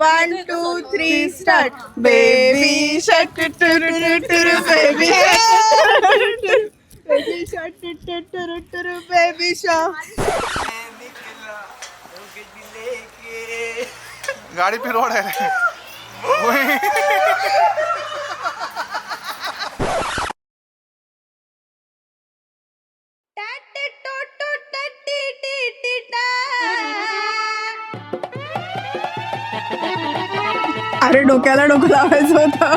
1 2 3 start. Baby शट टुरु टुरु बेबी बेबी शट टुरु टुरु बेबी शट. गाड़ी पे रोड है. अरे डोक्याला डोकं लावायचं होतं.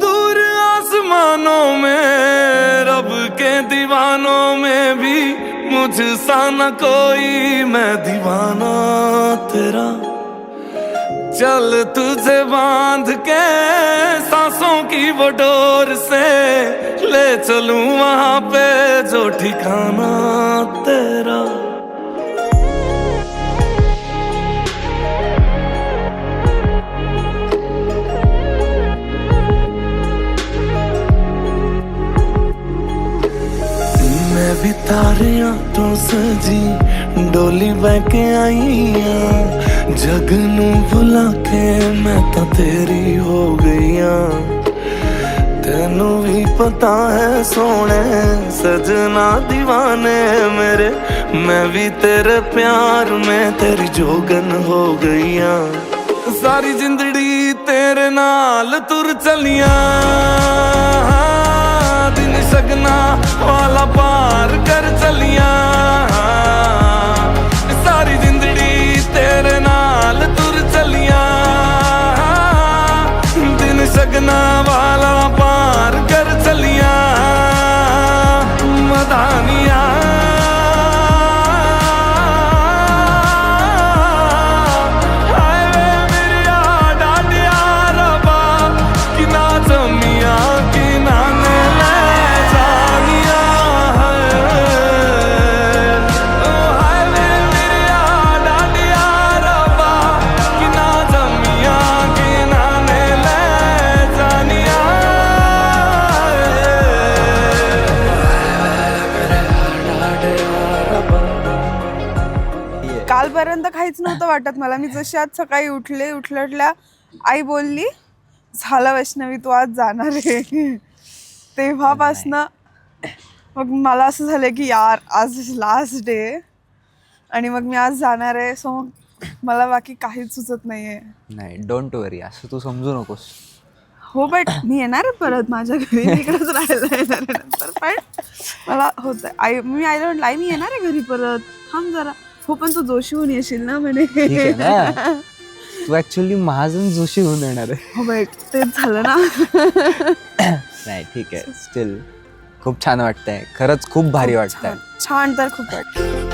दूर आसमानों में रब के दीवानों में भी मुझसा न कोई, मैं दीवाना तेरा. चल तुझे बांध के सांसों की वो डोर से ले चलूं वहां पे जो ठिकाना तेरा. मैं भी तारियां तो सजी डोली बह के आई हाँ. जग नू भुला के मैं तो तेरी हो गई हाँ. तेनू भी पता है सोने सजना दीवाने मेरे, मैं भी तेरे प्यार में तेरी जोगन हो गई हाँ. सारी जिंदड़ी तेरे नाल तुर चलिया, दिन सगना वाला पार कर चलिया. सारी जिंदड़ी तेरे नाल तुर चलिया, दिन सगना वाला पार कर चलिया. मदानिया कालपर्यंत काहीच नव्हतं वाटत मला. मी जशी आज सकाळी उठल्या आई बोलली झालं वैष्णवी तू आज जाणार आहे. तेव्हापासनं मग मला असं झालं की यार आज लास्ट डे आणि मग मी आज जाणार आहे. सो मग मला बाकी काहीच सुचत नाहीये. नाही डोंट वरी, असं तू समजू नकोस. हो बट मी येणार आहे परत माझ्या घरी, इकडेच राहायला येणार आहे नंतर. पण मला होतं मी आईला म्हटलं आई मी येणार आहे घरी परत, थांब जरा. हो पण तू जोशी होऊन येशील ना म्हणे. ठीक आहे ना, तू ऍक्च्युअली महाजन जोशी होऊन येणार आहे. हो बट तेच झालं ना. नाही ठीक आहे, स्टील खूप छान वाटतंय, खरंच खूप भारी वाटतंय. छान तर खूप वाटतं.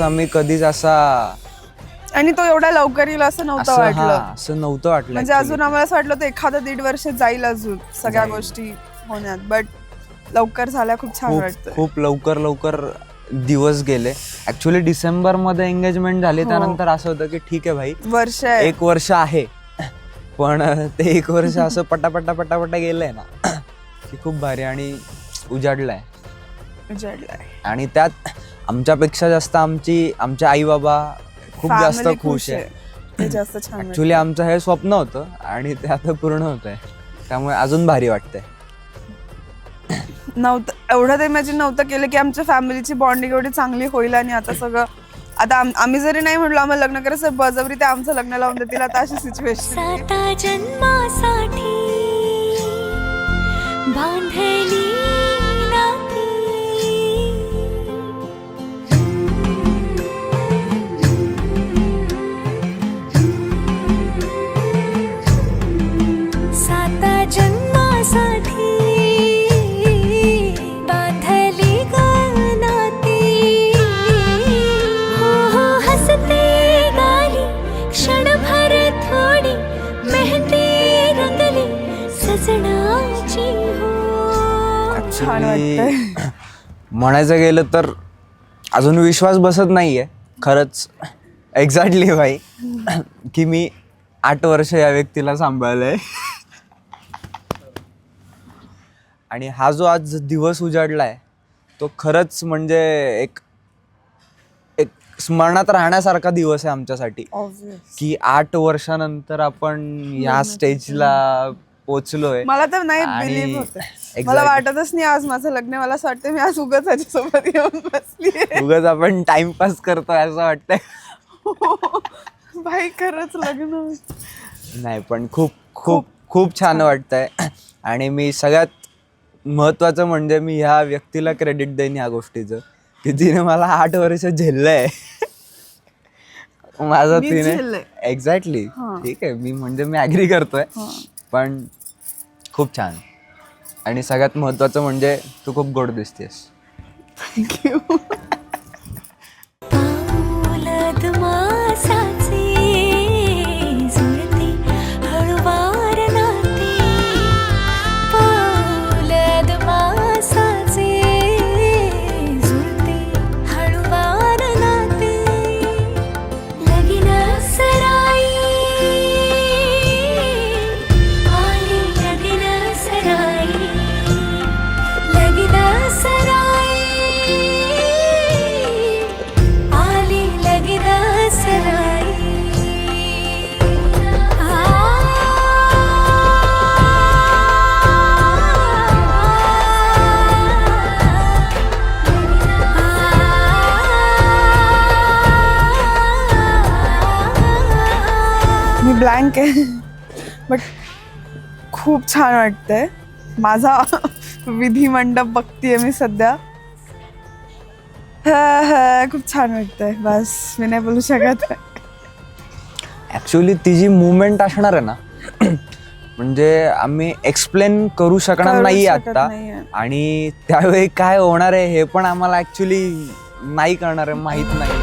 आम्ही कधीच असा आणि तो एवढा लवकर येईल असं नव्हतं असं वाटलं. असं नव्हतं वाटलं म्हणजे actually. अजून आम्हाला असं वाटलं होतं एखादं 1.5 वर्ष जाईल अजून सगळ्या जाईल. गोष्टी होण्यात, बट लवकर झाल्या. खूप छान वाटतं. खूप लवकर दिवस गेले. ऍक्च्युली डिसेंबर मध्ये एंगेजमेंट झाली, हो. त्यानंतर असं होतं की ठीक आहे भाई, वर्ष आहे. 1 वर्ष आहे, पण ते 1 वर्ष असं पटापटा गेलंय ना की खूप भारी आणि उजाडलंय. उजाडलाय. आणि त्यात आमच्यापेक्षा जास्त आमचे आई बाबा खूप जास्त Family खुश आहे. ते जास्त छान ऍक्च्युली आमचं हे स्वप्न होतं आणि ते आता पूर्ण होत आहे, त्यामुळे अजून भारी वाटतंय. नव्हतं एवढं ते इमॅजिन नव्हतं केलं की आमच्या फॅमिलीची बॉन्डिंग एवढी चांगली होईल. आणि आता सगळं आता आम्ही जरी नाही म्हणलो आम्हाला लग्न करायचं, बळजबरी ते आमचं लग्न लावून देतील. आता अशी सिच्युएशन. 7 जन्मासाठी बांधली नाती, साता जन्मासाठी बांधली नाती. हो हो हसते गाली क्षणभर थोडी मेहंदी रंगली सजनाची हो. छान वाटतंय. म्हणायचं गेलं तर अजून विश्वास बसत नाहीये खरंच एक्झॅक्टली भाई की मी 8 वर्ष या व्यक्तीला सांभाळलंय. आणि हा जो आज दिवस उजाडलाय तो खरंच म्हणजे एक स्मरणात राहण्यासारखा दिवस आहे आमच्यासाठी, की 8 वर्षानंतर आपण या स्टेजला पोचलोय. मला तर नाही आणि बिलीव्ह होत. exactly. मला वाटतच नाही आज माझं लग्न. मला असं वाटतं मी आज उगाच त्याच्यासोबत येऊन बसली. उगाच आपण टाइमपास करतोय असं वाटतंय. भाई खरंच लग्न. नाही पण खूप खूप खूप छान वाटतंय. आणि मी सगळ्यात महत्वाचं म्हणजे मी ह्या व्यक्तीला क्रेडिट देईन ह्या गोष्टीचं, की तिने मला 8 वर्ष झेललंय. माझं मी तिने झेललंय. एक्झॅक्टली. ठीक आहे, मी ऍग्री करतोय, पण खूप छान. आणि सगळ्यात महत्वाचं म्हणजे तू खूप गोड दिसतेस. थँक्यू. पाऊलद मासाचे जुळते हळुवार नाते, पाऊलद मासाचे जुळते हळुवार नाते. लगीन सराई आली, लगीन सराई, लगीन सराई आली, लगीन सराई. मी ब्लँक आहे, बट खूप छान वाटतंय. माझा विधिमंडप बघतीये मी सध्या. खूप छान वाटतंय. बस मी नाही बोलू शकत. ऍक्च्युली ती जी मुवमेंट असणार आहे ना म्हणजे आम्ही एक्सप्लेन करू शकणार करू नाही शकत आता. नाहीये. आणि त्यावेळी काय होणार आहे हे पण आम्हाला ऍक्च्युली नाही करणार आहे, माहित नाही.